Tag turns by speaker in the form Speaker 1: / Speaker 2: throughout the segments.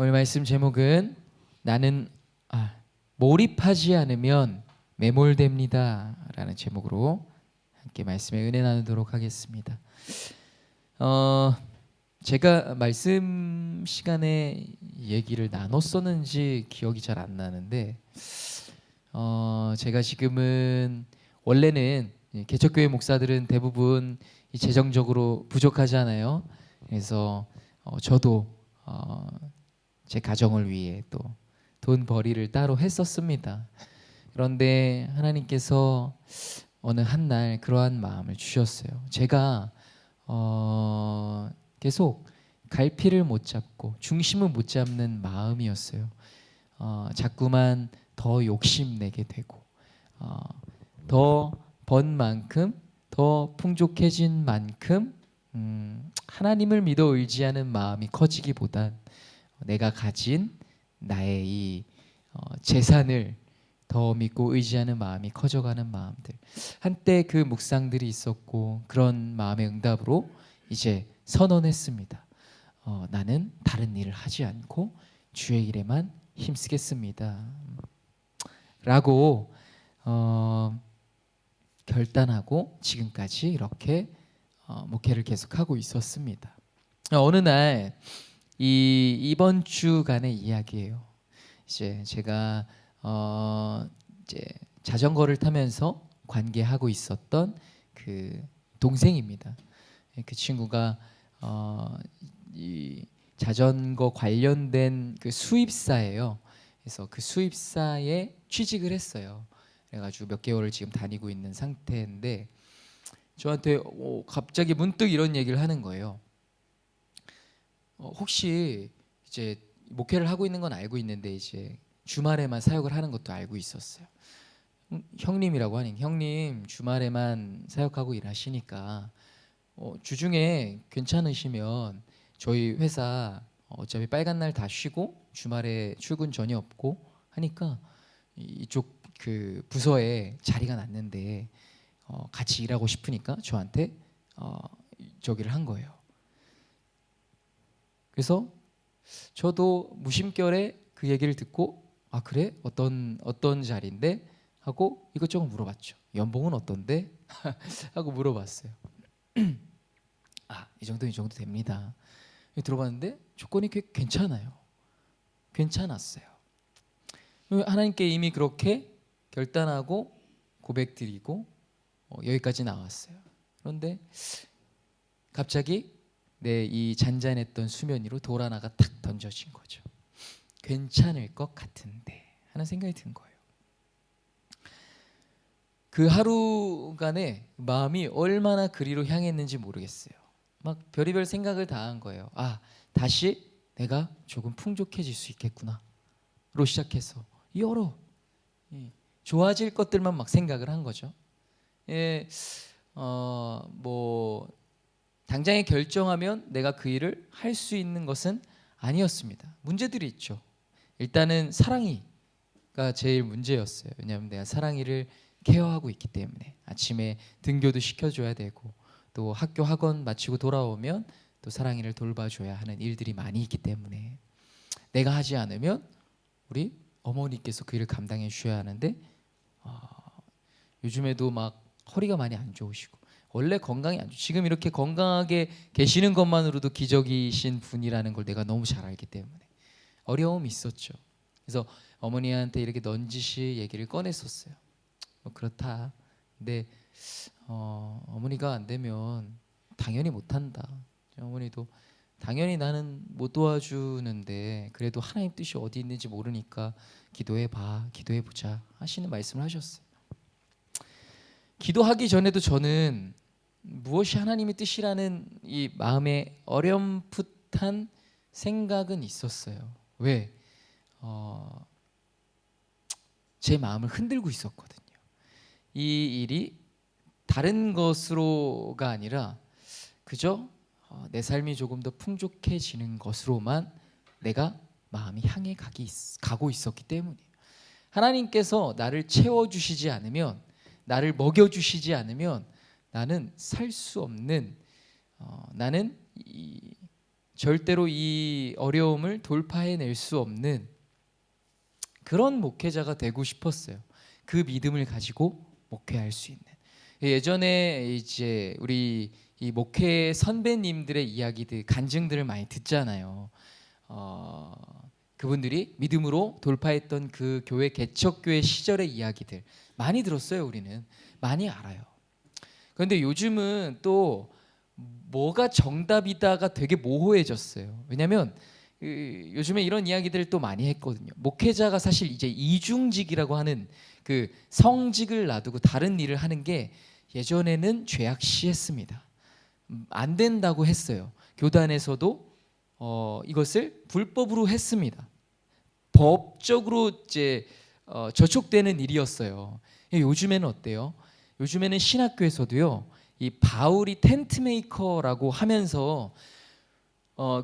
Speaker 1: 오늘 말씀 제목은 나는 몰입하지 않으면 매몰됩니다 라는 제목으로 함께 말씀에 은혜 나누도록 하겠습니다. 제가 말씀 시간에 얘기를 나눴었는지 기억이 잘 안 나는데 제가 지금은 원래는 개척교회 목사들은 대부분 재정적으로 부족하잖아요. 그래서 저도 제 가정을 위해 또 돈 벌이를 따로 했었습니다. 그런데 하나님께서 어느 한 날 그러한 마음을 주셨어요. 제가 계속 갈피를 못 잡고 중심을 못 잡는 마음이었어요. 자꾸만 더 욕심내게 되고 더 번 만큼 더 풍족해진 만큼 하나님을 믿어 의지하는 마음이 커지기보단 내가 가진 나의 이 재산을 더 믿고 의지하는 마음이 커져가는 마음들, 한때 그 묵상들이 있었고 그런 마음의 응답으로 이제 선언했습니다. 나는 다른 일을 하지 않고 주의 일에만 힘쓰겠습니다 라고 결단하고 지금까지 이렇게 목회를 계속하고 있었습니다. 어느 날 이번 주간의 이야기예요. 이제 제가 이제 자전거를 타면서 관계하고 있었던 그 동생입니다. 그 친구가 이 자전거 관련된 그 수입사예요. 그래서 그 수입사에 취직을 했어요. 그래가지고 몇 개월을 지금 다니고 있는 상태인데 저한테 갑자기 문득 이런 얘기를 하는 거예요. 혹시 이제 목회를 하고 있는 건 알고 있는데 이제 주말에만 사역을 하는 것도 알고 있었어요. 형님이라고 하니 형님 주말에만 사역하고 일하시니까 주중에 괜찮으시면 저희 회사 어차피 빨간 날 다 쉬고 주말에 출근 전혀 없고 하니까 이쪽 그 부서에 자리가 났는데 같이 일하고 싶으니까 저한테 저기를 한 거예요. 그래서 저도 무심결에 그 얘기를 듣고 그래? 어떤 자리인데? 하고 이것저것 물어봤죠. 연봉은 어떤데? 하고 물어봤어요. 이 정도 됩니다. 들어봤는데 조건이 꽤 괜찮아요. 괜찮았어요. 하나님께 이미 그렇게 결단하고 고백드리고 여기까지 나왔어요. 그런데 갑자기 내 이 잔잔했던 수면 위로 돌 하나가 탁 던져진 거죠. 괜찮을 것 같은데 하는 생각이 든 거예요. 그 하루간의 마음이 얼마나 그리로 향했는지 모르겠어요. 막 별의별 생각을 다 한 거예요. 다시 내가 조금 풍족해질 수 있겠구나 로 시작해서 여러 좋아질 것들만 막 생각을 한 거죠. 뭐 당장에 결정하면 내가 그 일을 할 수 있는 것은 아니었습니다. 문제들이 있죠. 일단은 사랑이가 제일 문제였어요. 왜냐하면 내가 사랑이를 케어하고 있기 때문에 아침에 등교도 시켜줘야 되고 또 학교 학원 마치고 돌아오면 또 사랑이를 돌봐줘야 하는 일들이 많이 있기 때문에 내가 하지 않으면 우리 어머니께서 그 일을 감당해 주셔야 하는데 요즘에도 막 허리가 많이 안 좋으시고 원래 건강이 안 좋고 지금 이렇게 건강하게 계시는 것만으로도 기적이신 분이라는 걸 내가 너무 잘 알기 때문에 어려움이 있었죠. 그래서 어머니한테 이렇게 넌지시 얘기를 꺼냈었어요. 그렇다. 근데 어머니가 안 되면 당연히 못한다. 어머니도 당연히 나는 못 도와주는데 그래도 하나님 뜻이 어디 있는지 모르니까 기도해봐, 기도해보자 하시는 말씀을 하셨어요. 기도하기 전에도 저는 무엇이 하나님의 뜻이라는 이 마음에 어렴풋한 생각은 있었어요. 왜? 제 마음을 흔들고 있었거든요. 이 일이 다른 것으로가 아니라 그저 내 삶이 조금 더 풍족해지는 것으로만 내가 마음이 향해 가고 있었기 때문이에요. 하나님께서 나를 채워주시지 않으면 나를 먹여주시지 않으면 나는 살 수 없는 나는 절대로 이 어려움을 돌파해낼 수 없는 그런 목회자가 되고 싶었어요. 그 믿음을 가지고 목회할 수 있는. 예전에 이제 우리 이 목회 선배님들의 이야기들, 간증들을 많이 듣잖아요. 그분들이 믿음으로 돌파했던 그 교회 개척교회 시절의 이야기들 많이 들었어요. 우리는 많이 알아요. 그런데 요즘은 또 뭐가 정답이다가 되게 모호해졌어요. 왜냐하면 요즘에 이런 이야기들을 또 많이 했거든요. 목회자가 사실 이제 이중직이라고 하는 그 성직을 놔두고 다른 일을 하는 게 예전에는 죄악시했습니다. 안 된다고 했어요. 교단에서도 이것을 불법으로 했습니다. 법적으로 이제 저촉되는 일이었어요. 요즘에는 어때요? 요즘에는 신학교에서도요, 이 바울이 텐트 메이커라고 하면서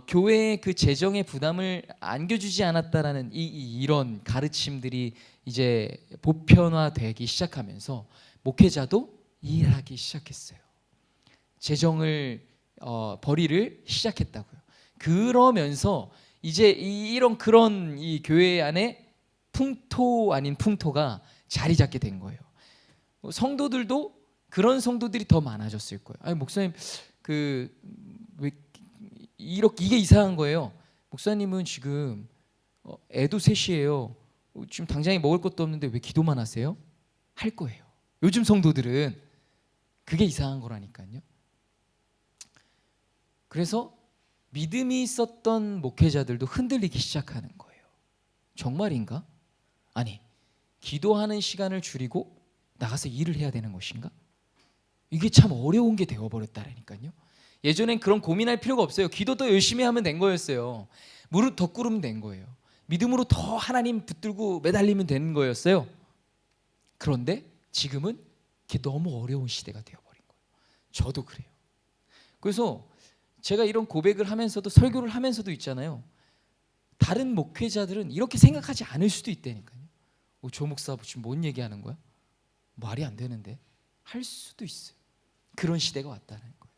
Speaker 1: 교회의 그 재정의 부담을 안겨주지 않았다라는 이런 가르침들이 이제 보편화되기 시작하면서 목회자도 일하기 시작했어요. 재정을 벌이를 시작했다고요. 그러면서 이제 이런 그런 이 교회 안에 풍토 아닌 풍토가 자리 잡게 된 거예요. 성도들도 그런 성도들이 더 많아졌을 거예요. 아니 목사님 왜 이렇게 이게 이상한 거예요. 목사님은 지금 애도 셋이에요. 지금 당장에 먹을 것도 없는데 왜 기도만 하세요? 할 거예요. 요즘 성도들은 그게 이상한 거라니까요. 그래서 믿음이 있었던 목회자들도 흔들리기 시작하는 거예요. 정말인가? 아니, 기도하는 시간을 줄이고 나가서 일을 해야 되는 것인가? 이게 참 어려운 게 되어버렸다라니까요. 예전엔 그런 고민할 필요가 없어요. 기도 더 열심히 하면 된 거였어요. 무릎 더 꿇으면 된 거예요. 믿음으로 더 하나님 붙들고 매달리면 되는 거였어요. 그런데 지금은 그게 너무 어려운 시대가 되어버린 거예요. 저도 그래요. 그래서 제가 이런 고백을 하면서도 설교를 하면서도 있잖아요. 다른 목회자들은 이렇게 생각하지 않을 수도 있다니까요. 조 목사 지금 뭔 얘기하는 거야? 말이 안 되는데 할 수도 있어요. 그런 시대가 왔다는 거예요.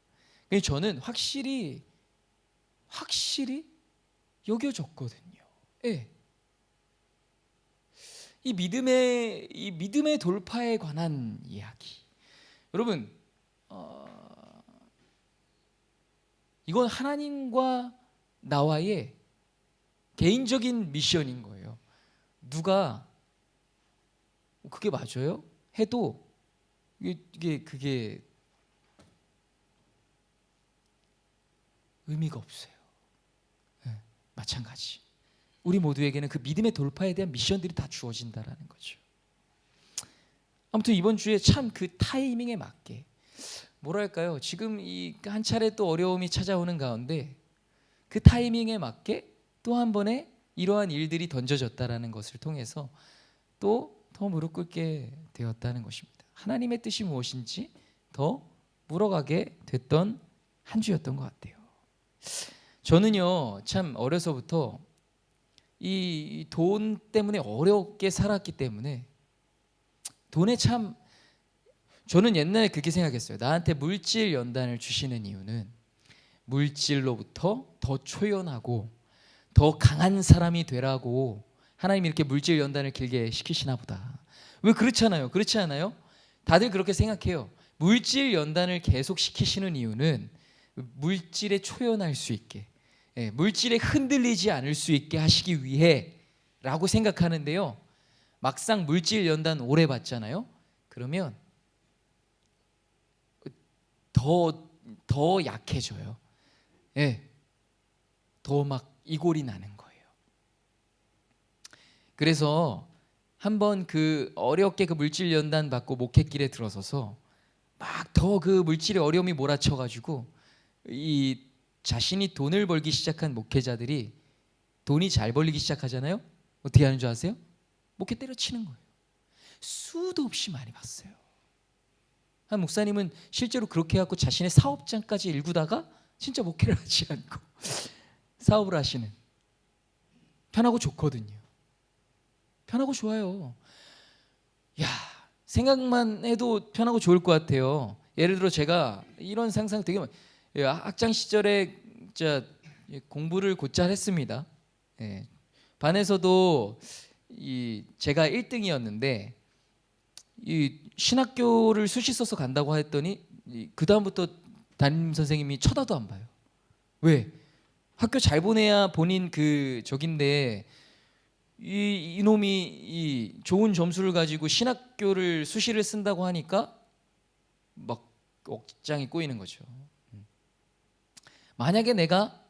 Speaker 1: 그래서 저는 확실히 여겨졌거든요. 예. 이 믿음의 돌파에 관한 이야기. 여러분, 이건 하나님과 나와의 개인적인 미션인 거예요. 누가 그게 맞아요? 해도 그게 의미가 없어요. 네, 마찬가지. 우리 모두에게는 그 믿음의 돌파에 대한 미션들이 다 주어진다라는 거죠. 아무튼 이번 주에 참 그 타이밍에 맞게 뭐랄까요? 지금 이 한 차례 또 어려움이 찾아오는 가운데 그 타이밍에 맞게 또 한 번의 이러한 일들이 던져졌다라는 것을 통해서 또 더 무릎 꿇게 되었다는 것입니다. 하나님의 뜻이 무엇인지 더 물어가게 됐던 한 주였던 것 같아요. 저는요, 참 어려서부터 이 돈 때문에 어렵게 살았기 때문에 돈에 참 저는 옛날에 그렇게 생각했어요. 나한테 물질 연단을 주시는 이유는 물질로부터 더 초연하고 더 강한 사람이 되라고 하나님이 이렇게 물질 연단을 길게 시키시나 보다. 왜 그렇잖아요. 그렇지 않아요? 다들 그렇게 생각해요. 물질 연단을 계속 시키시는 이유는 물질에 초연할 수 있게, 물질에 흔들리지 않을 수 있게 하시기 위해 라고 생각하는데요. 막상 물질 연단 오래 받잖아요. 그러면 더 약해져요. 더 막 이골이 나는 거예요. 그래서 한번 그 어렵게 그 물질 연단 받고 목회길에 들어서서 막 더 그 물질의 어려움이 몰아쳐가지고 이 자신이 돈을 벌기 시작한 목회자들이 돈이 잘 벌리기 시작하잖아요. 어떻게 하는 줄 아세요? 목회 때려치는 거예요. 수도 없이 많이 봤어요. 한 목사님은 실제로 그렇게 해갖고 자신의 사업장까지 일구다가 진짜 목회를 하지 않고 사업을 하시는. 편하고 좋거든요. 편하고 좋아요. 야, 생각만 해도 편하고 좋을 것 같아요. 예를 들어 제가 이런 상상 되게 학창 시절에 진짜 공부를 곧잘 했습니다. 예. 반에서도 제가 1등이었는데 이 신학교를 수시 써서 간다고 했더니 그 다음부터 담임 선생님이 쳐다도 안 봐요. 왜? 학교 잘 보내야 본인 그 적인데 이놈이 이 좋은 점수를 가지고 신학교를 수시를 쓴다고 하니까 막 억장이 꼬이는 거죠. 만약에 내가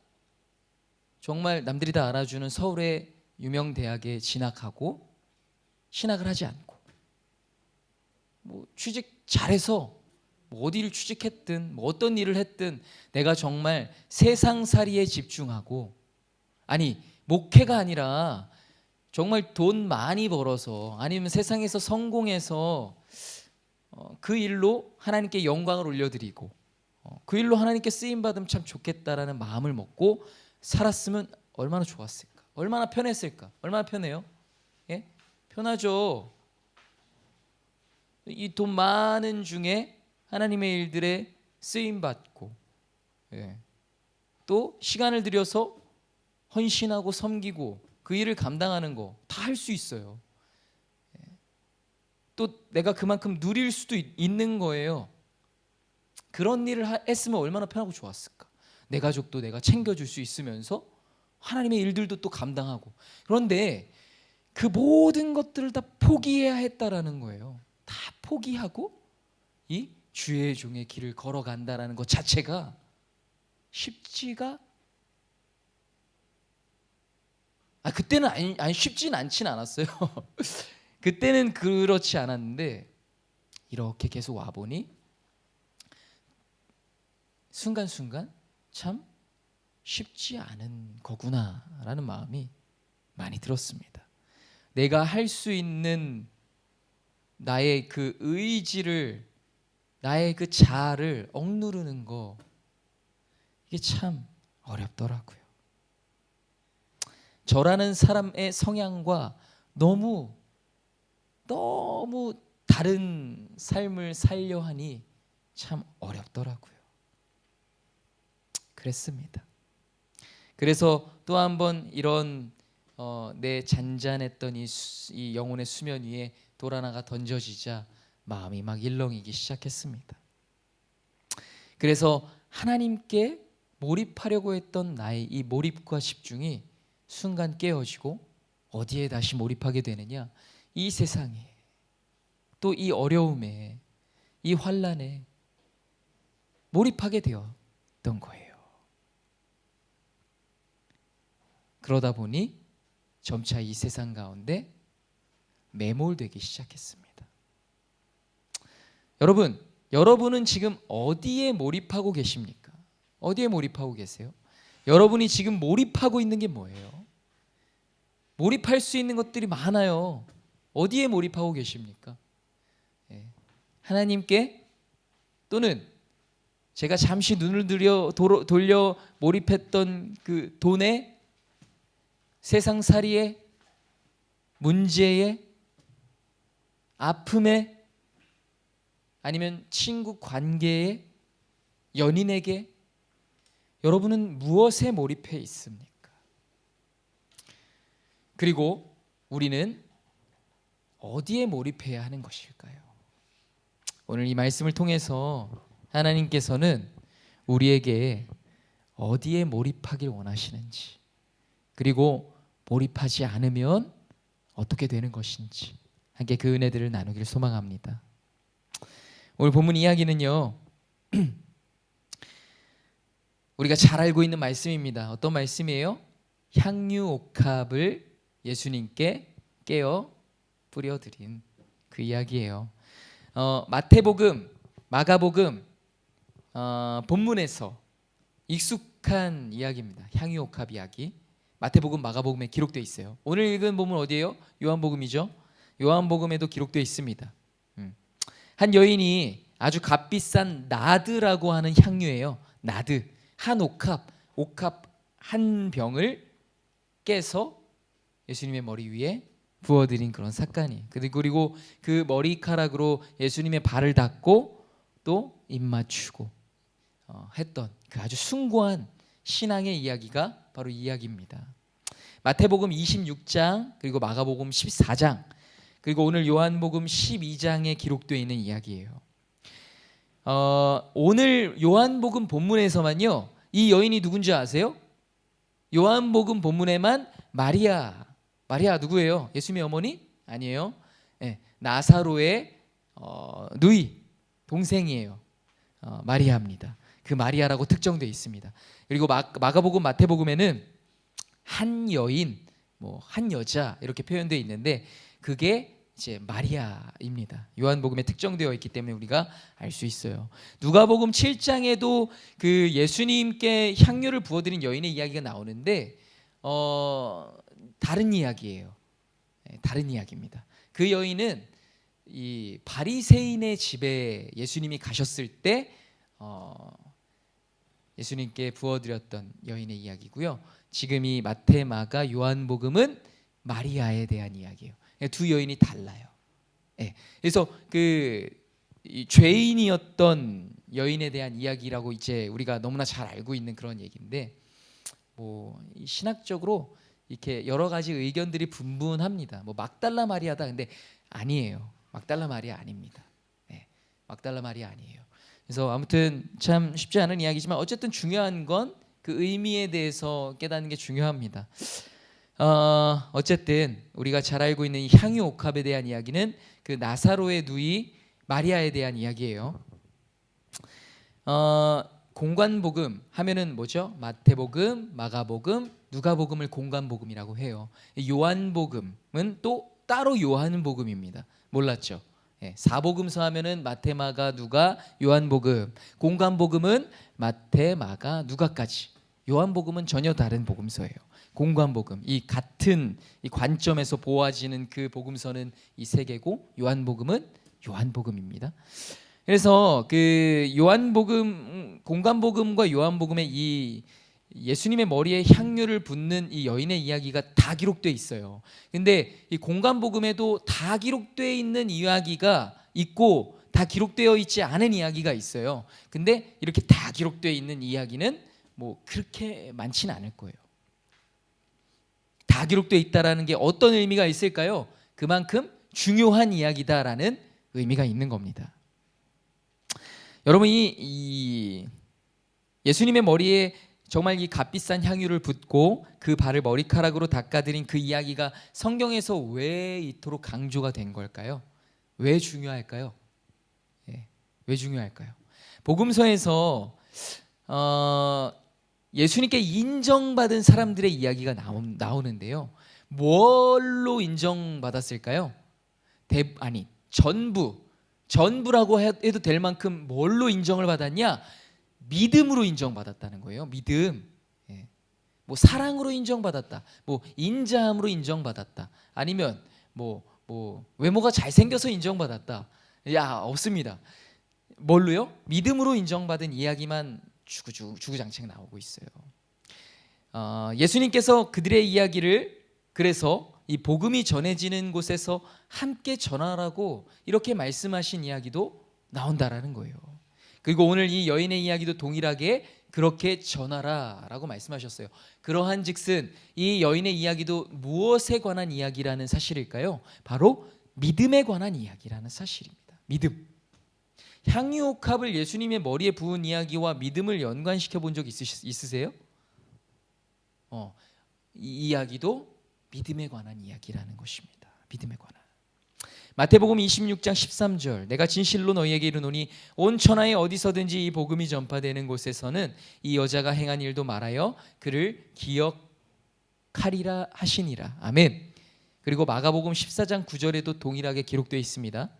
Speaker 1: 정말 남들이 다 알아주는 서울의 유명 대학에 진학하고 신학을 하지 않고 뭐 취직 잘해서 뭐 어디를 취직했든 뭐 어떤 일을 했든 내가 정말 세상살이에 집중하고, 아니 목회가 아니라 정말 돈 많이 벌어서 아니면 세상에서 성공해서 그 일로 하나님께 영광을 올려드리고 그 일로 하나님께 쓰임받으면 참 좋겠다라는 마음을 먹고 살았으면 얼마나 좋았을까, 얼마나 편했을까. 얼마나 편해요? 예? 편하죠. 이 돈 많은 중에 하나님의 일들에 쓰임받고, 예, 또 시간을 들여서 헌신하고 섬기고 그 일을 감당하는 거 다 할 수 있어요. 예. 또 내가 그만큼 누릴 수도 있는 거예요. 그런 일을 했으면 얼마나 편하고 좋았을까. 내 가족도 내가 챙겨줄 수 있으면서 하나님의 일들도 또 감당하고. 그런데 그 모든 것들을 다 포기해야 했다라는 거예요. 다 포기하고 이 주의 종의 길을 걸어간다라는 것 자체가 쉽지가, 그때는 쉽진 않진 않았어요. 그때는 그렇지 않았는데 이렇게 계속 와보니 순간순간 참 쉽지 않은 거구나라는 마음이 많이 들었습니다. 내가 할 수 있는 나의 그 의지를, 나의 그 자아를 억누르는 거, 이게 참 어렵더라고요. 저라는 사람의 성향과 너무 다른 삶을 살려 하니 참 어렵더라고요. 그랬습니다. 그래서 또 한 번 이런 내 잔잔했던 이 영혼의 수면 위에 돌 하나가 던져지자 마음이 막 일렁이기 시작했습니다. 그래서 하나님께 몰입하려고 했던 나의 이 몰입과 집중이 순간 깨어지고 어디에 다시 몰입하게 되느냐? 이 세상에, 또 이 어려움에, 이 환난에 몰입하게 되었던 거예요. 그러다 보니 점차 이 세상 가운데 매몰되기 시작했습니다. 여러분은 지금 어디에 몰입하고 계십니까? 어디에 몰입하고 계세요? 여러분이 지금 몰입하고 있는 게 뭐예요? 몰입할 수 있는 것들이 많아요. 어디에 몰입하고 계십니까? 하나님께, 또는 제가 잠시 눈을 돌려 몰입했던 그 돈에, 세상살이에, 문제에, 아픔에, 아니면 친구 관계에, 연인에게, 여러분은 무엇에 몰입해 있습니까? 그리고 우리는 어디에 몰입해야 하는 것일까요? 오늘 이 말씀을 통해서 하나님께서는 우리에게 어디에 몰입하길 원하시는지, 그리고 몰입하지 않으면 어떻게 되는 것인지 함께 그 은혜들을 나누기를 소망합니다. 오늘 본문 이야기는요, 우리가 잘 알고 있는 말씀입니다. 어떤 말씀이에요? 향유 옥합을 예수님께 깨어 뿌려드린 그 이야기예요. 마태복음, 마가복음 본문에서 익숙한 이야기입니다. 향유 옥합 이야기. 마태복음, 마가복음에 기록되어 있어요. 오늘 읽은 본문 어디예요? 요한복음이죠. 요한복음에도 기록되어 있습니다. 한 여인이 아주 값비싼 나드라고 하는 향유예요. 나드, 한 옥합 한 병을 깨서 예수님의 머리 위에 부어드린 그런 사건이. 그리고 그 머리카락으로 예수님의 발을 닦고 또 입 맞추고 했던 그 아주 숭고한 신앙의 이야기가 바로 이 이야기입니다. 마태복음 26장 그리고 마가복음 14장 그리고 오늘 요한복음 12장에 기록되어 있는 이야기예요. 오늘 요한복음 본문에서만요, 이 여인이 누군지 아세요? 요한복음 본문에만 마리아 누구예요? 예수님의 어머니? 아니에요. 네, 나사로의 누이 동생이에요. 마리아입니다. 그 마리아라고 특정되어 있습니다. 그리고 마가복음 마태복음에는 한 여인, 한 여자 이렇게 표현되어 있는데 그게 이제 마리아입니다. 요한복음에 특정되어 있기 때문에 우리가 알 수 있어요. 누가복음 7장에도 그 예수님께 향유를 부어드린 여인의 이야기가 나오는데 다른 이야기예요. 다른 이야기입니다. 그 여인은 이 바리새인의 집에 예수님이 가셨을 때 예수님께 부어드렸던 여인의 이야기고요. 지금 이 마태, 마가, 요한복음은 마리아에 대한 이야기예요. 두 여인이 달라요. 그래서 그 죄인이었던 여인에 대한 이야기라고 이제 우리가 너무나 잘 알고 있는 그런 얘기인데, 신학적으로 이렇게 여러 가지 의견들이 분분합니다. 막달라 마리아다, 근데 아니에요. 막달라 마리아 아닙니다. 막달라 마리아 아니에요. 그래서 아무튼 참 쉽지 않은 이야기지만 어쨌든 중요한 건 그 의미에 대해서 깨닫는 게 중요합니다. 어쨌든 우리가 잘 알고 있는 이 향유 옥합에 대한 이야기는 그 나사로의 누이 마리아에 대한 이야기예요. 공관복음 하면은 뭐죠? 마태복음, 마가복음, 누가복음을 공관복음이라고 해요. 요한복음은 또 따로 요한복음입니다. 몰랐죠? 사복음서 하면은 마태, 마가, 누가, 요한복음. 공관복음은 마태, 마가, 누가까지. 요한복음은 전혀 다른 복음서예요. 공관복음, 이 같은 이 관점에서 보아지는 그 복음서는 이 세 개고, 요한복음은 요한복음입니다. 그래서 그 요한복음, 공관복음과 요한복음의 이 예수님의 머리에 향유를 붓는 이 여인의 이야기가 다 기록되어 있어요. 근데 이 공관복음에도 다 기록되어 있는 이야기가 있고 다 기록되어 있지 않은 이야기가 있어요. 근데 이렇게 다 기록되어 있는 이야기는 그렇게 많지는 않을 거예요. 다 기록되어 있다라는 게 어떤 의미가 있을까요? 그만큼 중요한 이야기다라는 의미가 있는 겁니다. 여러분, 이 예수님의 머리에 정말 이 값비싼 향유를 붓고 그 발을 머리카락으로 닦아드린 그 이야기가 성경에서 왜 이토록 강조가 된 걸까요? 왜 중요할까요? 왜 중요할까요? 복음서에서 예수님께 인정받은 사람들의 이야기가 나오는데요. 뭘로 인정받았을까요? 전부라고 해도 될 만큼 뭘로 인정을 받았냐? 믿음으로 인정받았다는 거예요. 믿음. 사랑으로 인정받았다. 인자함으로 인정받았다. 아니면 외모가 잘생겨서 인정받았다. 없습니다. 뭘로요? 믿음으로 인정받은 이야기만 주구장창 나오고 있어요. 예수님께서 그들의 이야기를 그래서 이 복음이 전해지는 곳에서 함께 전하라고 이렇게 말씀하신 이야기도 나온다라는 거예요. 그리고 오늘 이 여인의 이야기도 동일하게 그렇게 전하라라고 말씀하셨어요. 그러한 즉슨 이 여인의 이야기도 무엇에 관한 이야기라는 사실일까요? 바로 믿음에 관한 이야기라는 사실입니다. 믿음. 향유옥합을 예수님의 머리에 부은 이야기와 믿음을 연관시켜 본 적 있으세요? 이 이야기도 믿음에 관한 이야기라는 것입니다. 믿음에 관한. 마태복음 26장 13절, 내가 진실로 너희에게 이르노니 온 천하에 어디서든지 이 복음이 전파되는 곳에서는 이 여자가 행한 일도 말하여 그를 기억하리라 하시니라. 아멘. 그리고 마가복음 14장 9절에도 동일하게 기록되어 있습니다.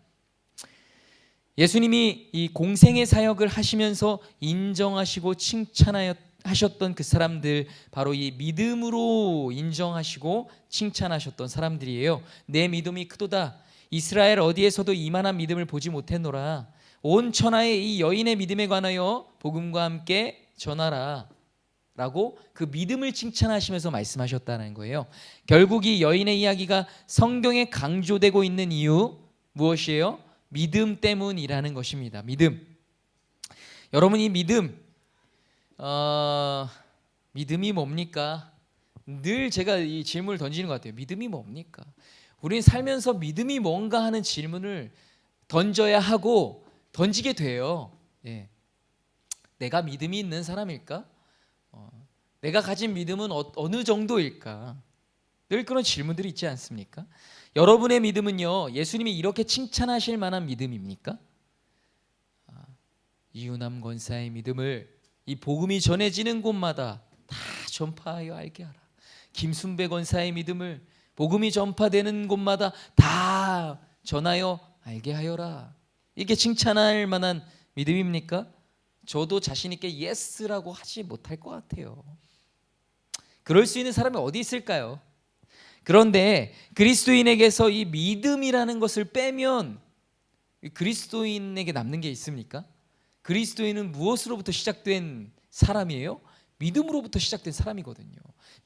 Speaker 1: 예수님이 이 공생의 사역을 하시면서 인정하시고 칭찬하셨던 그 사람들, 바로 이 믿음으로 인정하시고 칭찬하셨던 사람들이에요. 내 믿음이 크도다. 이스라엘 어디에서도 이만한 믿음을 보지 못했노라. 온 천하에 이 여인의 믿음에 관하여 복음과 함께 전하라 라고 그 믿음을 칭찬하시면서 말씀하셨다는 거예요. 결국 이 여인의 이야기가 성경에 강조되고 있는 이유 무엇이에요? 믿음 때문이라는 것입니다. 믿음. 여러분, 이 믿음 믿음이 뭡니까? 늘 제가 이 질문을 던지는 것 같아요. 믿음이 뭡니까? 우리는 살면서 믿음이 뭔가 하는 질문을 던져야 하고 던지게 돼요. 예. 내가 믿음이 있는 사람일까? 내가 가진 믿음은 어느 정도일까? 늘 그런 질문들이 있지 않습니까? 여러분의 믿음은요, 예수님이 이렇게 칭찬하실 만한 믿음입니까? 이유남 권사의 믿음을 이 복음이 전해지는 곳마다 다 전파하여 알게 하라. 김순배 권사의 믿음을 복음이 전파되는 곳마다 다 전하여 알게 하여라. 이게 칭찬할 만한 믿음입니까? 저도 자신 있게 예스라고 하지 못할 것 같아요. 그럴 수 있는 사람이 어디 있을까요? 그런데 그리스도인에게서 이 믿음이라는 것을 빼면 그리스도인에게 남는 게 있습니까? 그리스도인은 무엇으로부터 시작된 사람이에요? 믿음으로부터 시작된 사람이거든요.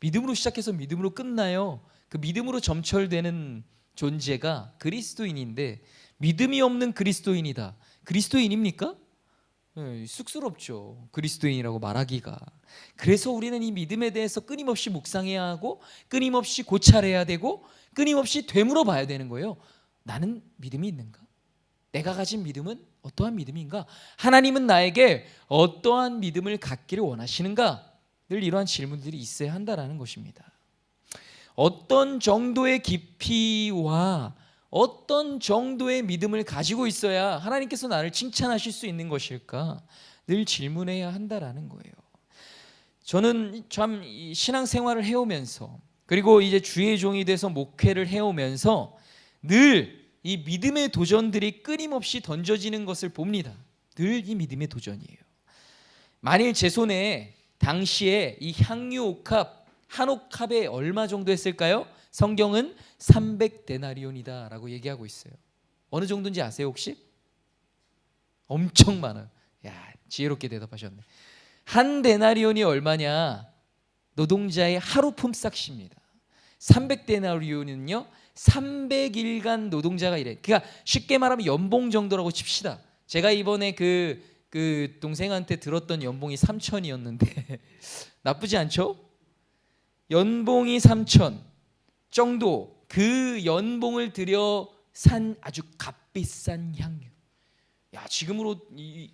Speaker 1: 믿음으로 시작해서 믿음으로 끝나요. 그 믿음으로 점철되는 존재가 그리스도인인데, 믿음이 없는 그리스도인이다. 그리스도인입니까? 쑥스럽죠. 그리스도인이라고 말하기가. 그래서 우리는 이 믿음에 대해서 끊임없이 묵상해야 하고, 끊임없이 고찰해야 되고, 끊임없이 되물어 봐야 되는 거예요. 나는 믿음이 있는가? 내가 가진 믿음은 어떠한 믿음인가? 하나님은 나에게 어떠한 믿음을 갖기를 원하시는가? 늘 이러한 질문들이 있어야 한다는 것입니다. 어떤 정도의 깊이와 어떤 정도의 믿음을 가지고 있어야 하나님께서 나를 칭찬하실 수 있는 것일까? 늘 질문해야 한다는 거예요. 저는 참 신앙생활을 해오면서, 그리고 이제 주의 종이 돼서 목회를 해오면서 늘 이 믿음의 도전들이 끊임없이 던져지는 것을 봅니다. 늘 이 믿음의 도전이에요. 만일 제 손에 당시에 이 향유 옥합, 한 옥합에 얼마 정도 했을까요? 성경은 300데나리온이다 라고 얘기하고 있어요. 어느 정도인지 아세요 혹시? 엄청 많아요. 야, 지혜롭게 대답하셨네. 한 데나리온이 얼마냐? 노동자의 하루 품삯입니다. 300데나리온은요 300일간 노동자가 일해. 그러니까 쉽게 말하면 연봉 정도라고 칩시다. 제가 이번에 그 동생한테 들었던 연봉이 3천이었는데 나쁘지 않죠? 연봉이 3천 정도, 그 연봉을 들여 산 아주 값비싼 향유. 야, 지금으로 이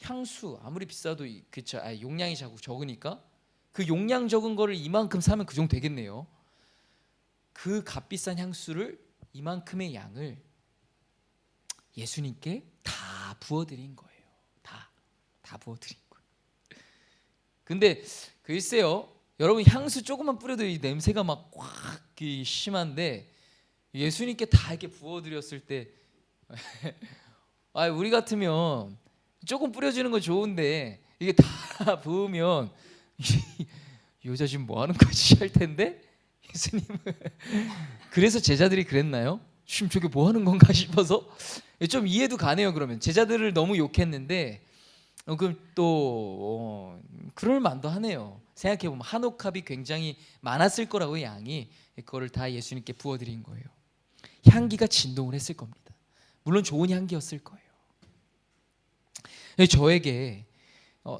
Speaker 1: 향수 아무리 비싸도 그쵸, 용량이 자꾸 적으니까 그 용량 적은 거를 이만큼 사면 그 정도 되겠네요. 그 값비싼 향수를, 이만큼의 양을 예수님께 다 부어드린 거예요. 다 부어드린 거예요. 근데 글쎄요, 여러분 향수 조금만 뿌려도 이 냄새가 막 확 심한데 예수님께 다 이렇게 부어드렸을 때 우리 같으면 조금 뿌려주는 거 좋은데 이게 다 부으면 이 여자 지금 뭐 하는 거지 할 텐데, 예수님은 그래서 제자들이 그랬나요? 지금 저게 뭐 하는 건가 싶어서 좀 이해도 가네요. 그러면 제자들을 너무 욕했는데 그럼 또 그럴 만도 하네요. 생각해보면 한 옥합이 굉장히 많았을 거라고, 양이. 그거를 다 예수님께 부어드린 거예요. 향기가 진동을 했을 겁니다. 물론 좋은 향기였을 거예요. 저에게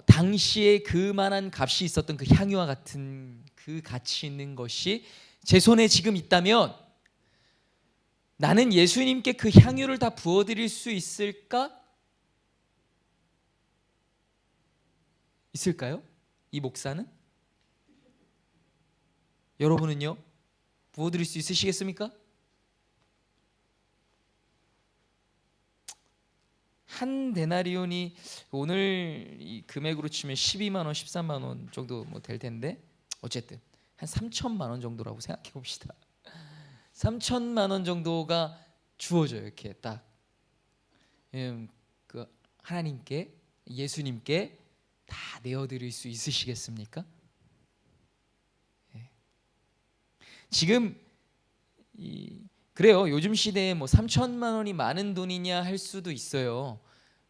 Speaker 1: 당시에 그만한 값이 있었던 그 향유와 같은 그 가치 있는 것이 제 손에 지금 있다면 나는 예수님께 그 향유를 다 부어드릴 수 있을까? 있을까요? 이 목사는? 여러분은요? 부어드릴 수 있으시겠습니까? 한 데나리온이 오늘 이 금액으로 치면 12만 원, 13만 원 정도 뭐 될 텐데, 어쨌든 한 3천만 원 정도라고 생각해 봅시다. 3천만 원 정도가 주어져요. 이렇게 딱 그 하나님께, 예수님께 다 내어드릴 수 있으시겠습니까? 지금 그래요. 요즘 시대에 뭐 3천만 원이 많은 돈이냐 할 수도 있어요.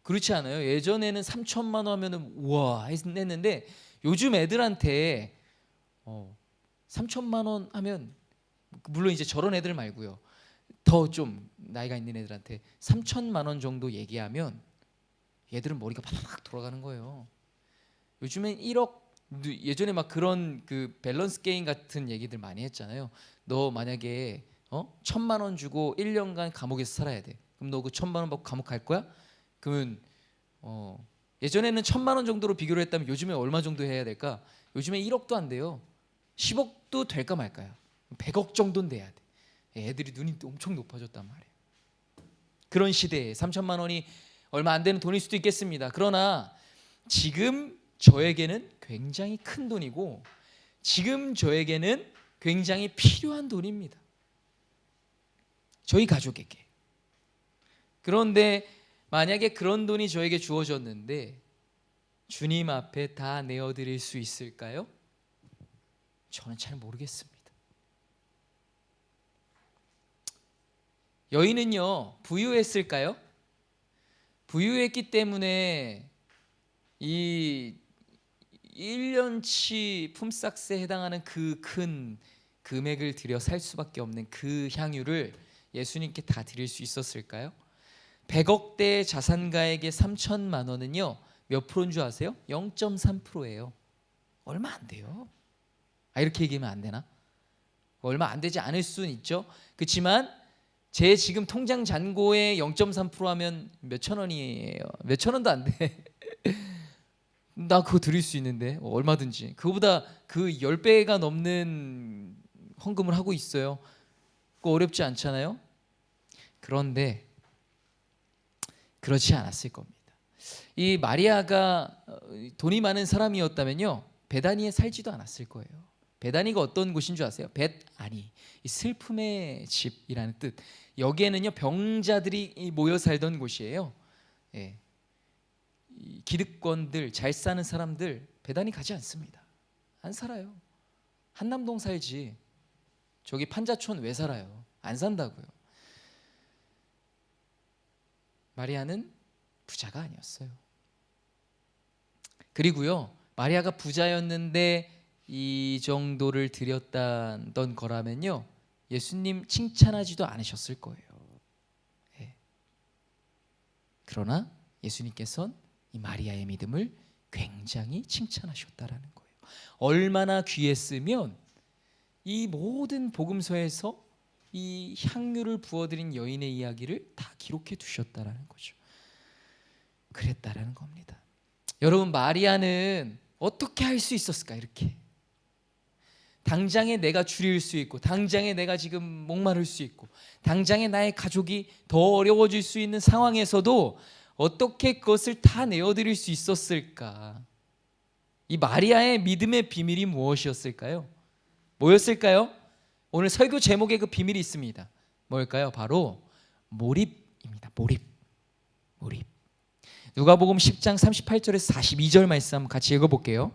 Speaker 1: 그렇지 않아요? 예전에는 3천만 원 하면은 우와 했는데 요즘 애들한테 3천만 원 하면, 물론 이제 저런 애들 말고요, 더 좀 나이가 있는 애들한테 3천만 원 정도 얘기하면 얘들은 머리가 팍팍 돌아가는 거예요. 요즘엔 1억 예전에 막 그런 그 밸런스 게임 같은 얘기들 많이 했잖아요. 너 만약에 1,000만 원 주고 1년간 감옥에서 살아야 돼. 그럼 너 그 1,000만 원 받고 감옥 갈 거야? 그러면 예전에는 1,000만 원 정도로 비교를 했다면 요즘에 얼마 정도 해야 될까? 요즘에 1억도 안 돼요. 10억도 될까 말까요? 100억 정도는 돼야 돼. 애들이 눈이 엄청 높아졌단 말이에요. 그런 시대에 3,000만 원이 얼마 안 되는 돈일 수도 있겠습니다. 그러나 지금 저에게는 굉장히 큰 돈이고 지금 저에게는 굉장히 필요한 돈입니다. 저희 가족에게. 그런데 만약에 그런 돈이 저에게 주어졌는데 주님 앞에 다 내어드릴 수 있을까요? 저는 잘 모르겠습니다. 여인은요, 부유했을까요? 부유했기 때문에 이 1년치 품삯에 해당하는 그 큰 금액을 들여 살 수밖에 없는 그 향유를 예수님께 다 드릴 수 있었을까요? 100억대 자산가에게 3천만 원은요, 몇 프로인 줄 아세요? 0.3%예요. 얼마 안 돼요. 이렇게 얘기하면 안 되나? 얼마 안 되지 않을 수는 있죠. 그렇지만 제 지금 통장 잔고의 0.3% 하면 몇천 원이에요. 몇천 원도 안 돼. 나 그거 드릴 수 있는데 얼마든지. 그거보다 그 10배가 넘는 헌금을 하고 있어요. 그거 어렵지 않잖아요. 그런데 그렇지 않았을 겁니다. 이 마리아가 돈이 많은 사람이었다면요, 베다니에 살지도 않았을 거예요. 베다니가 어떤 곳인 줄 아세요? 벳아니, 이 슬픔의 집이라는 뜻. 여기에는요 병자들이 모여 살던 곳이에요. 예. 이 기득권들, 잘 사는 사람들 베다니 가지 않습니다. 안 살아요. 한남동 살지. 저기 판자촌 왜 살아요? 안 산다고요. 마리아는 부자가 아니었어요. 그리고요, 마리아가 부자였는데 이 정도를 드렸다던 거라면요, 예수님 칭찬하지도 않으셨을 거예요. 네. 그러나 예수님께서는 이 마리아의 믿음을 굉장히 칭찬하셨다라는 거예요. 얼마나 귀했으면 이 모든 복음서에서 이 향유를 부어드린 여인의 이야기를 다 기록해 두셨다라는 거죠. 그랬다라는 겁니다. 여러분, 마리아는 어떻게 할 수 있었을까? 이렇게 당장에 내가 줄일 수 있고, 당장에 내가 지금 목마를 수 있고, 당장에 나의 가족이 더 어려워질 수 있는 상황에서도 어떻게 그것을 다 내어드릴 수 있었을까? 이 마리아의 믿음의 비밀이 무엇이었을까요? 뭐였을까요? 오늘 설교 제목에 그 비밀이 있습니다. 뭘까요? 바로 몰입입니다. 몰입. 누가복음 10장 38절에서 42절 말씀 한번 같이 읽어볼게요.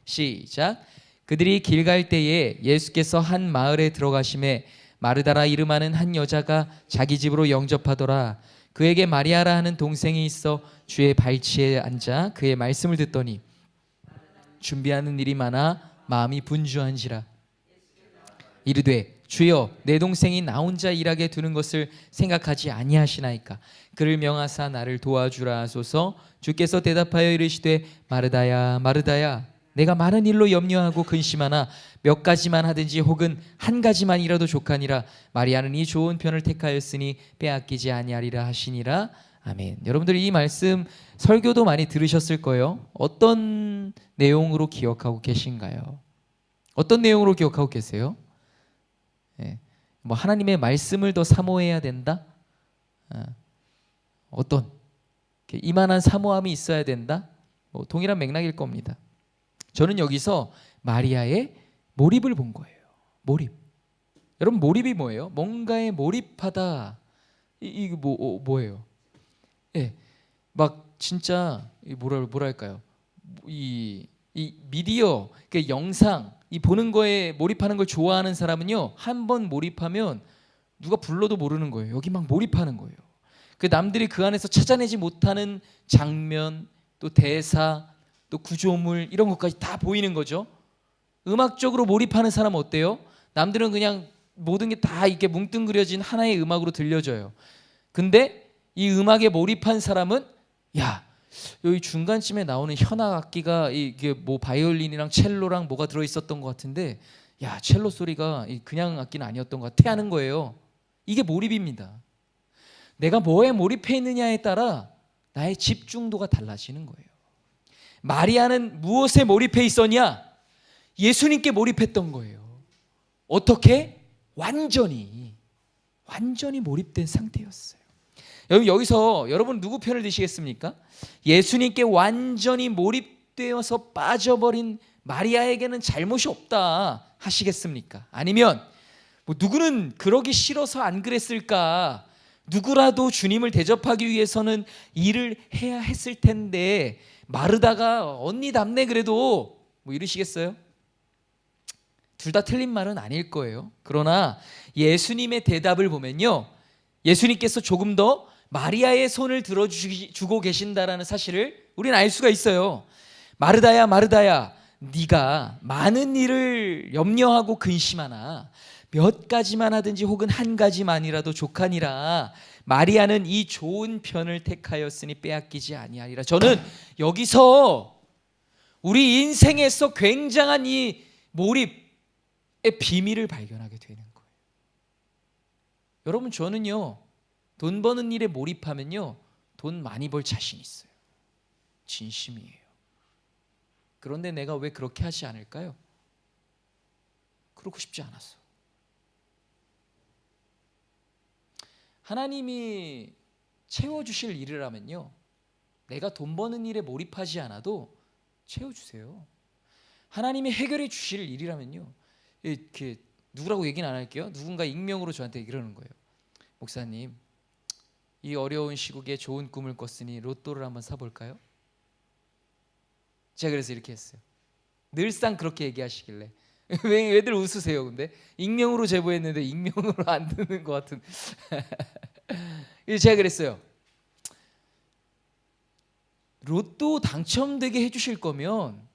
Speaker 1: 시작. 그들이 길 갈 때에 예수께서 한 마을에 들어가심에 마르다라 이름하는 한 여자가 자기 집으로 영접하더라. 그에게 마리아라 하는 동생이 있어 주의 발치에 앉아 그의 말씀을 듣더니 준비하는 일이 많아 마음이 분주한지라. 이르되 주여, 내 동생이 나 혼자 일하게 두는 것을 생각하지 아니하시나이까. 그를 명하사 나를 도와주라 하소서. 주께서 대답하여 이르시되 마르다야 마르다야, 내가 많은 일로 염려하고 근심하나 몇 가지만 하든지 혹은 한 가지만이라도 족하니라. 마리아는 이 좋은 편을 택하였으니 빼앗기지 아니하리라 하시니라. 아멘. 여러분들 이 말씀 설교도 많이 들으셨을 거예요. 어떤 내용으로 기억하고 계신가요? 어떤 내용으로 기억하고 계세요? 예. 뭐 하나님의 말씀을 더 사모해야 된다? 어떤 이만한 사모함이 있어야 된다? 뭐 동일한 맥락일 겁니다. 저는 여기서 마리아의 몰입을 본 거예요. 몰입. 여러분, 몰입이 뭐예요? 뭔가에 몰입하다. 이게 뭐예요? 예, 막 진짜 뭐랄까요? 이 미디어, 그 영상, 이 보는 거에 몰입하는 걸 좋아하는 사람은요, 한번 몰입하면 누가 불러도 모르는 거예요. 여기 막 몰입하는 거예요. 그 남들이 그 안에서 찾아내지 못하는 장면, 또 대사, 또 구조물, 이런 것까지 다 보이는 거죠. 음악적으로 몰입하는 사람은 어때요? 남들은 그냥 모든 게 다 이렇게 뭉뚱그려진 하나의 음악으로 들려져요. 근데 이 음악에 몰입한 사람은 야, 여기 중간쯤에 나오는 현악 악기가 이게 뭐 바이올린이랑 첼로랑 뭐가 들어 있었던 것 같은데, 야, 첼로 소리가 그냥 악기는 아니었던 것 같아 하는 거예요. 이게 몰입입니다. 내가 뭐에 몰입해 있느냐에 따라 나의 집중도가 달라지는 거예요. 마리아는 무엇에 몰입해 있었냐? 예수님께 몰입했던 거예요. 어떻게? 완전히 몰입된 상태였어요. 여기서 여러분 누구 편을 드시겠습니까? 예수님께 완전히 몰입되어서 빠져버린 마리아에게는 잘못이 없다 하시겠습니까? 아니면 뭐 누구는 그러기 싫어서 안 그랬을까? 누구라도 주님을 대접하기 위해서는 일을 해야 했을 텐데 마르다가 언니답네 그래도 뭐 이러시겠어요? 둘 다 틀린 말은 아닐 거예요. 그러나 예수님의 대답을 보면요, 예수님께서 조금 더 마리아의 손을 들어주고 계신다라는 사실을 우리는 알 수가 있어요. 마르다야 마르다야, 네가 많은 일을 염려하고 근심하나 몇 가지만 하든지 혹은 한 가지만이라도 족하니라. 마리아는 이 좋은 편을 택하였으니 빼앗기지 아니하리라. 저는 여기서 우리 인생에서 굉장한 이 몰입의 비밀을 발견하게 되는 거예요. 여러분, 저는요, 돈 버는 일에 몰입하면요, 돈 많이 벌 자신 있어요. 진심이에요. 그런데 내가 왜 그렇게 하지 않을까요? 그러고 싶지 않았어. 하나님이 채워주실 일이라면요, 내가 돈 버는 일에 몰입하지 않아도 채워주세요. 하나님이 해결해 주실 일이라면요, 이렇게 누구라고 얘기는 안 할게요. 누군가 익명으로 저한테 이러는 거예요. 목사님, 이 어려운 시국에 좋은 꿈을 꿨으니 로또를 한번 사볼까요? 제가 그래서 이렇게 했어요. 늘상 그렇게 얘기하시길래 왜들 웃으세요? 근데 익명으로 제보했는데 익명으로 안 듣는 것 같은. 제가 그랬어요. 로또 당첨되게 해주실 거면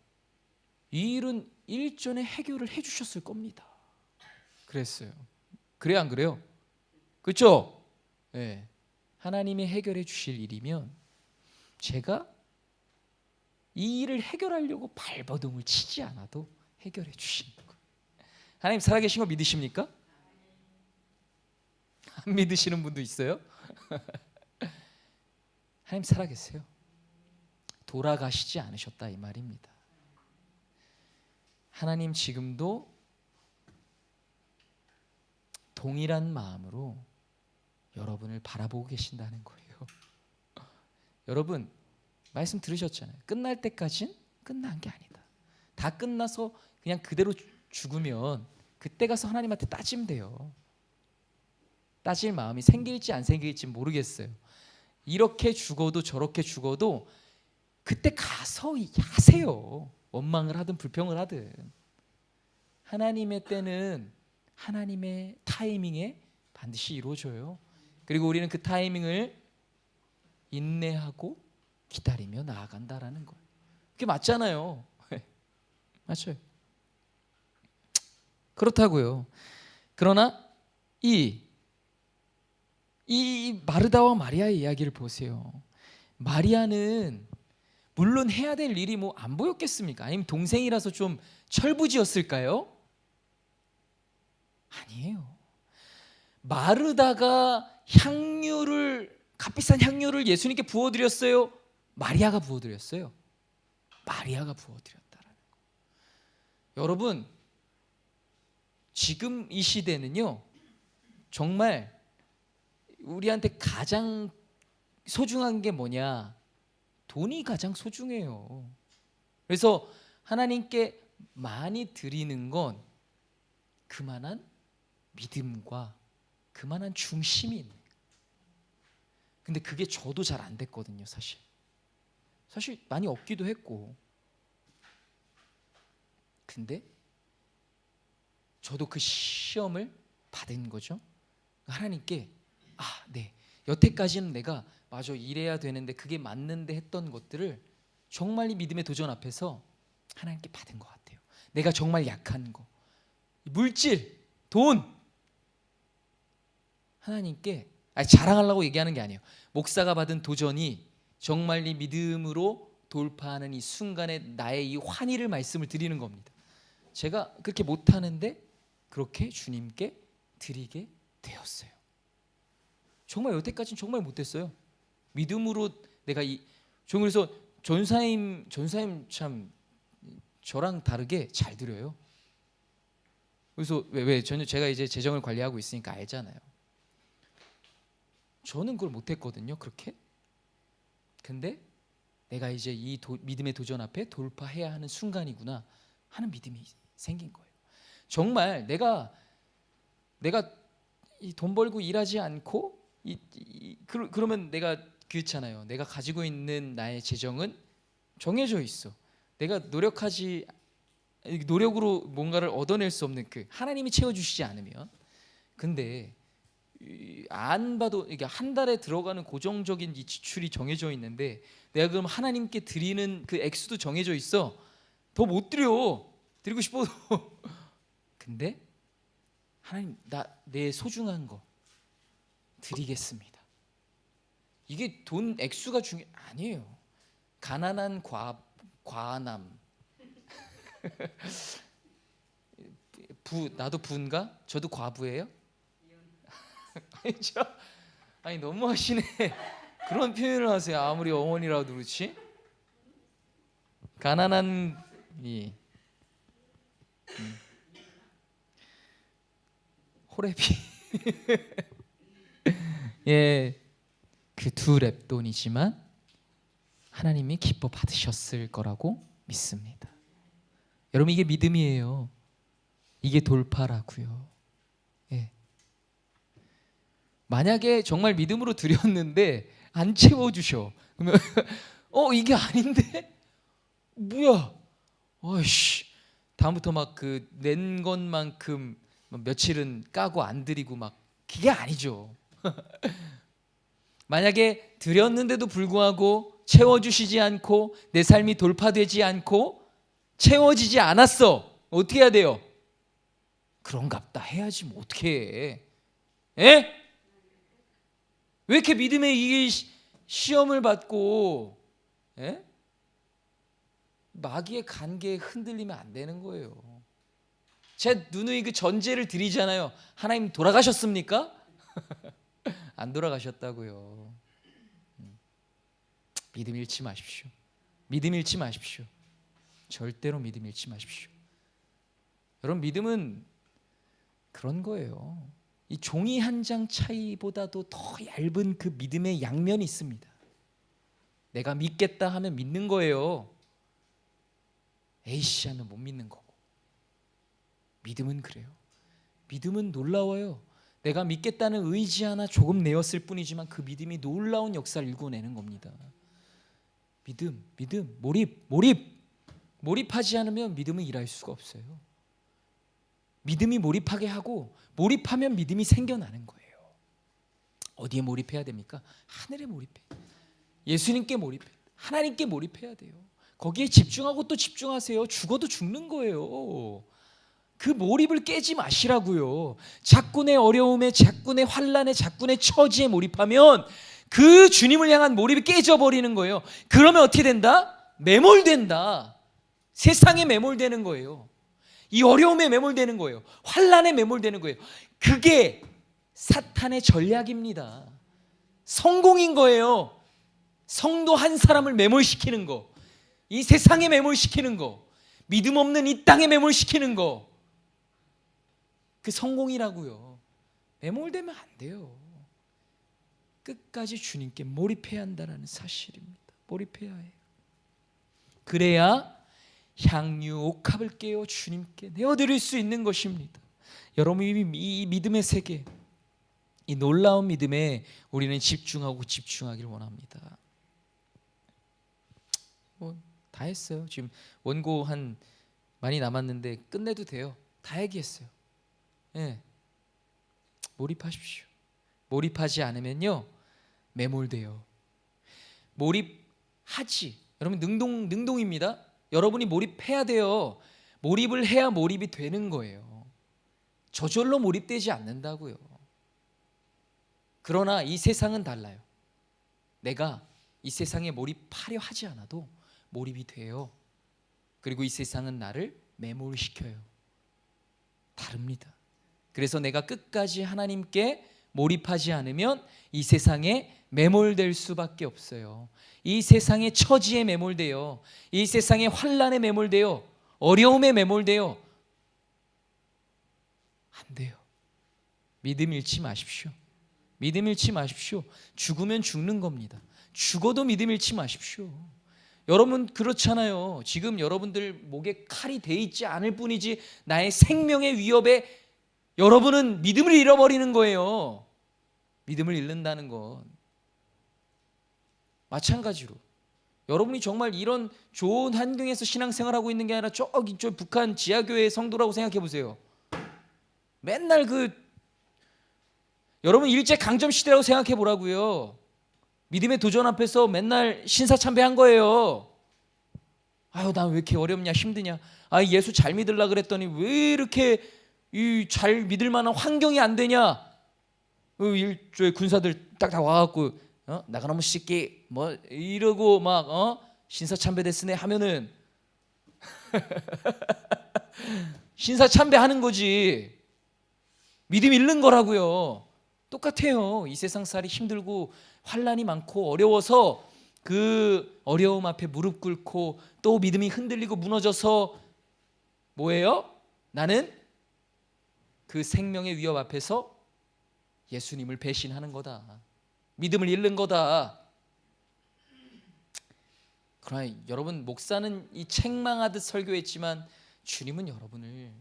Speaker 1: 이 일은 일전에 해결을 해주셨을 겁니다. 그랬어요. 그래요, 안 그래요? 그렇죠? 네. 하나님이 해결해 주실 일이면 제가 이 일을 해결하려고 발버둥을 치지 않아도 해결해 주시는 거예요. 하나님 살아계신 거 믿으십니까? 안 믿으시는 분도 있어요? 하나님 살아계세요. 돌아가시지 않으셨다 이 말입니다. 하나님 지금도 동일한 마음으로 여러분을 바라보고 계신다는 거예요. 여러분, 말씀 들으셨잖아요. 끝날 때까지는 끝난 게 아니다. 다 끝나서 그냥 그대로 죽으면 그때 가서 하나님한테 따지면 돼요. 따질 마음이 생길지 안 생길지 모르겠어요. 이렇게 죽어도 저렇게 죽어도 그때 가서 하세요. 원망을 하든 불평을 하든. 하나님의 때는 하나님의 타이밍에 반드시 이루어져요. 그리고 우리는 그 타이밍을 인내하고 기다리며 나아간다라는 거예요. 그게 맞잖아요. 맞아요. 그렇다고요. 그러나 이 마르다와 마리아의 이야기를 보세요. 마리아는 물론 해야 될 일이 뭐 안 보였겠습니까? 아니면 동생이라서 좀 철부지였을까요? 아니에요. 마르다가 값비싼 향유를 예수님께 부어드렸어요? 마리아가 부어드렸어요? 마리아가 부어드렸다라는 거. 여러분, 지금 이 시대는요, 정말 우리한테 가장 소중한 게 뭐냐? 돈이 가장 소중해요. 그래서 하나님께 많이 드리는 건 그만한 믿음과 그만한 중심이 있는 거예요. 근데 그게 저도 잘 안 됐거든요, 사실 많이 얻기도 했고. 근데 저도 그 시험을 받은 거죠. 하나님께 네, 여태까지는 내가 맞아 이래야 되는데 그게 맞는데 했던 것들을 정말 이 믿음의 도전 앞에서 하나님께 받은 것 같아요. 내가 정말 약한 거, 물질, 돈, 하나님께 자랑하려고 얘기하는 게 아니에요. 목사가 받은 도전이 정말 이 믿음으로 돌파하는 이 순간에 나의 이 환희를 말씀을 드리는 겁니다. 제가 그렇게 못하는데 그렇게 주님께 드리게 되었어요. 정말 여태까지는 정말 못했어요. 믿음으로 내가 그래서 전사님 참 저랑 다르게 잘 드려요. 그래서 제가 이제 재정을 관리하고 있으니까 알잖아요. 저는 그걸 못했거든요. 그렇게. 근데 내가 이제 이 믿음의 도전 앞에 돌파해야 하는 순간이구나 하는 믿음이 생긴 거예요. 정말 내가 이 돈 벌고 일하지 않고 그러면 내가 그렇잖아요. 내가 가지고 있는 나의 재정은 정해져 있어. 내가 노력으로 뭔가를 얻어낼 수 없는 하나님이 채워주시지 않으면. 근데 안 봐도 이게 한 달에 들어가는 고정적인 이 지출이 정해져 있는데 내가 그럼 하나님께 드리는 그 액수도 정해져 있어. 더 못 드리고 싶어도 근데 하나님 내 소중한 거 드리겠습니다. 이게 돈 액수가 아니에요. 가난한 과남 나도 부인가? 저도 과부예요? 아니 너무하시네. 그런 표현을 하세요. 아무리 어머니라도 그렇지. 가난한 호레비 예, 그 두 랩돈이지만 하나님이 기뻐 받으셨을 거라고 믿습니다. 여러분 이게 믿음이에요. 이게 돌파라고요. 예. 만약에 정말 믿음으로 드렸는데 안 채워주셔. 그러면 이게 아닌데? 뭐야? 어이씨. 다음부터 막 낸 것만큼 며칠은 까고 안 드리고 막 그게 아니죠. 만약에 드렸는데도 불구하고 채워주시지 않고 내 삶이 돌파되지 않고 채워지지 않았어. 어떻게 해야 돼요? 그런갑다 해야지 뭐 어떻게 해? 에? 왜 이렇게 믿음의 이 시험을 받고 마귀의 관계에 흔들리면 안 되는 거예요. 제 누누이 그 전제를 드리잖아요. 하나님 돌아가셨습니까? 안 돌아가셨다고요. 믿음 잃지 마십시오. 믿음 잃지 마십시오. 절대로 믿음 잃지 마십시오. 여러분 믿음은 그런 거예요. 이 종이 한 장 차이보다도 더 얇은 그 믿음의 양면이 있습니다. 내가 믿겠다 하면 믿는 거예요. 에이씨 하면 못 믿는 거고. 믿음은 그래요. 믿음은 놀라워요. 내가 믿겠다는 의지 하나 조금 내었을 뿐이지만 그 믿음이 놀라운 역사를 일궈내는 겁니다. 믿음, 몰입하지 않으면 믿음은 일할 수가 없어요. 믿음이 몰입하게 하고 몰입하면 믿음이 생겨나는 거예요. 어디에 몰입해야 됩니까? 하늘에 몰입해. 예수님께 몰입해. 하나님께 몰입해야 돼요. 거기에 집중하고 또 집중하세요. 죽어도 죽는 거예요. 그 몰입을 깨지 마시라고요. 자꾸 내 어려움에, 자꾸 내 환난에, 자꾸 내 처지에 몰입하면 그 주님을 향한 몰입이 깨져버리는 거예요. 그러면 어떻게 된다? 매몰된다. 세상에 매몰되는 거예요. 이 어려움에 매몰되는 거예요. 환난에 매몰되는 거예요. 그게 사탄의 전략입니다. 성공인 거예요. 성도 한 사람을 매몰시키는 거, 이 세상에 매몰시키는 거, 믿음 없는 이 땅에 매몰시키는 거, 그 성공이라고요. 매몰되면 안 돼요. 끝까지 주님께 몰입해야 한다는 사실입니다. 몰입해야 해요. 그래야 향유 옥합을 깨어 주님께 내어드릴 수 있는 것입니다. 여러분이 이 믿음의 세계, 이 놀라운 믿음에 우리는 집중하기를 원합니다. 다 했어요. 지금 원고 한 많이 남았는데 끝내도 돼요. 다 얘기했어요. 몰입하십시오. 몰입하지 않으면요 매몰돼요. 몰입하지. 여러분 능동입니다. 여러분이 몰입해야 돼요. 몰입을 해야 몰입이 되는 거예요. 저절로 몰입되지 않는다고요. 그러나 이 세상은 달라요. 내가 이 세상에 몰입하려 하지 않아도 몰입이 돼요. 그리고 이 세상은 나를 매몰시켜요. 다릅니다. 그래서 내가 끝까지 하나님께 몰입하지 않으면 이 세상에 매몰될 수밖에 없어요. 이 세상의 처지에 매몰돼요. 이 세상의 환난에 매몰돼요. 어려움에 매몰돼요. 안 돼요. 믿음 잃지 마십시오. 믿음 잃지 마십시오. 죽으면 죽는 겁니다. 죽어도 믿음 잃지 마십시오. 여러분 그렇잖아요. 지금 여러분들 목에 칼이 돼 있지 않을 뿐이지 나의 생명의 위협에 여러분은 믿음을 잃어버리는 거예요. 믿음을 잃는다는 건 마찬가지로 여러분이 정말 이런 좋은 환경에서 신앙생활하고 있는 게 아니라 저기 저 북한 지하교회 성도라고 생각해 보세요. 맨날 여러분 일제 강점 시대라고 생각해 보라고요. 믿음의 도전 앞에서 맨날 신사참배한 거예요. 아유 난 왜 이렇게 어렵냐 힘드냐. 아 예수 잘 믿으려 그랬더니 왜 이렇게 잘 믿을 만한 환경이 안 되냐. 일조의 군사들 딱딱 와갖고 나가나무 씻기 뭐 이러고 막 신사참배 됐으네 하면은 신사참배하는 거지. 믿음 잃는 거라고요. 똑같아요. 이 세상 살이 힘들고 환난이 많고 어려워서 그 어려움 앞에 무릎 꿇고 또 믿음이 흔들리고 무너져서 뭐예요? 나는 그 생명의 위협 앞에서 예수님을 배신하는 거다. 믿음을 잃는 거다. 그러나 여러분 목사는 이 책망하듯 설교했지만 주님은 여러분을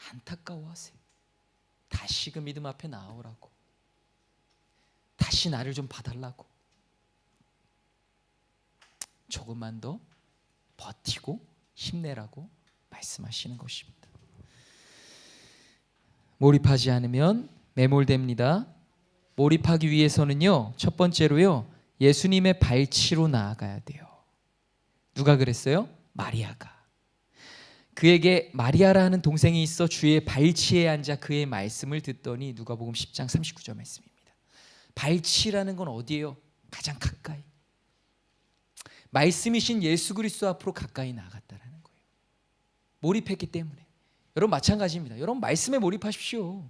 Speaker 1: 안타까워하세요. 다시 그 믿음 앞에 나오라고. 다시 나를 좀 봐달라고. 조금만 더 버티고 힘내라고 말씀하시는 것입니다. 몰입하지 않으면 매몰됩니다. 몰입하기 위해서는요, 첫 번째로요, 예수님의 발치로 나아가야 돼요. 누가 그랬어요? 마리아가. 그에게 마리아라 하는 동생이 있어 주의 발치에 앉아 그의 말씀을 듣더니 누가복음 10장 39절 말씀입니다. 발치라는 건 어디예요? 가장 가까이. 말씀이신 예수 그리스도 앞으로 가까이 나아갔다라는 거예요. 몰입했기 때문에. 여러분 마찬가지입니다. 여러분 말씀에 몰입하십시오.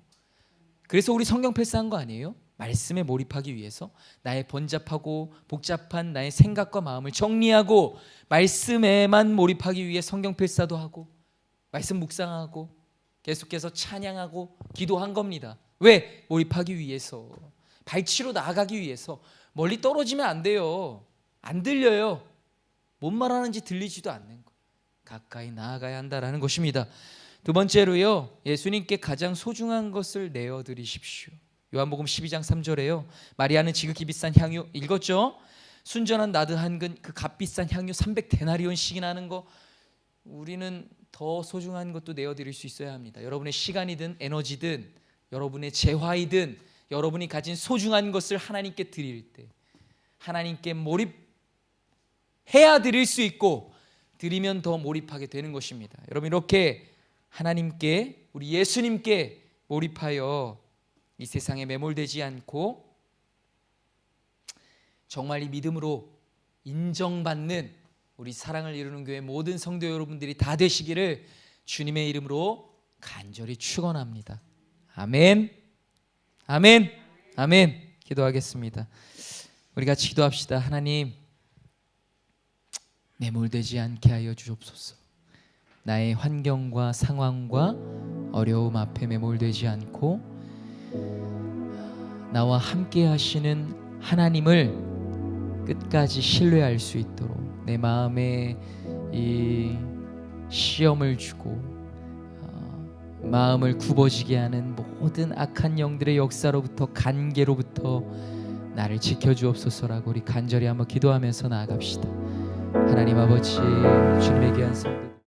Speaker 1: 그래서 우리 성경 패스한 거 아니에요? 말씀에 몰입하기 위해서 나의 번잡하고 복잡한 나의 생각과 마음을 정리하고 말씀에만 몰입하기 위해 성경 필사도 하고 말씀 묵상하고 계속해서 찬양하고 기도한 겁니다. 왜? 몰입하기 위해서. 발치로 나아가기 위해서. 멀리 떨어지면 안 돼요. 안 들려요. 뭔 말하는지 들리지도 않는 거. 가까이 나아가야 한다라는 것입니다. 두 번째로요, 예수님께 가장 소중한 것을 내어드리십시오. 요한복음 12장 3절에요. 마리아는 지극히 비싼 향유, 읽었죠? 순전한 나드 한근 그 값비싼 향유 300데나리온씩이나 하는 거, 우리는 더 소중한 것도 내어드릴 수 있어야 합니다. 여러분의 시간이든 에너지든 여러분의 재화이든 여러분이 가진 소중한 것을 하나님께 드릴 때 하나님께 몰입해야 드릴 수 있고 드리면 더 몰입하게 되는 것입니다. 여러분 이렇게 하나님께, 우리 예수님께 몰입하여 이 세상에 매몰되지 않고 정말 이 믿음으로 인정받는 우리 사랑을 이루는 교회 모든 성도 여러분들이 다 되시기를 주님의 이름으로 간절히 축원합니다. 아멘. 아멘. 아멘. 기도하겠습니다. 우리 같이 기도합시다. 하나님, 매몰되지 않게 하여 주옵소서. 나의 환경과 상황과 어려움 앞에 매몰되지 않고 나와 함께 하시는 하나님을 끝까지 신뢰할 수 있도록 내 마음에 이 시험을 주고 마음을 굽어지게 하는 모든 악한 영들의 역사로부터 간계로부터 나를 지켜주옵소서라고 우리 간절히 한번 기도하면서 나아갑시다. 하나님 아버지, 주님의 귀한 성도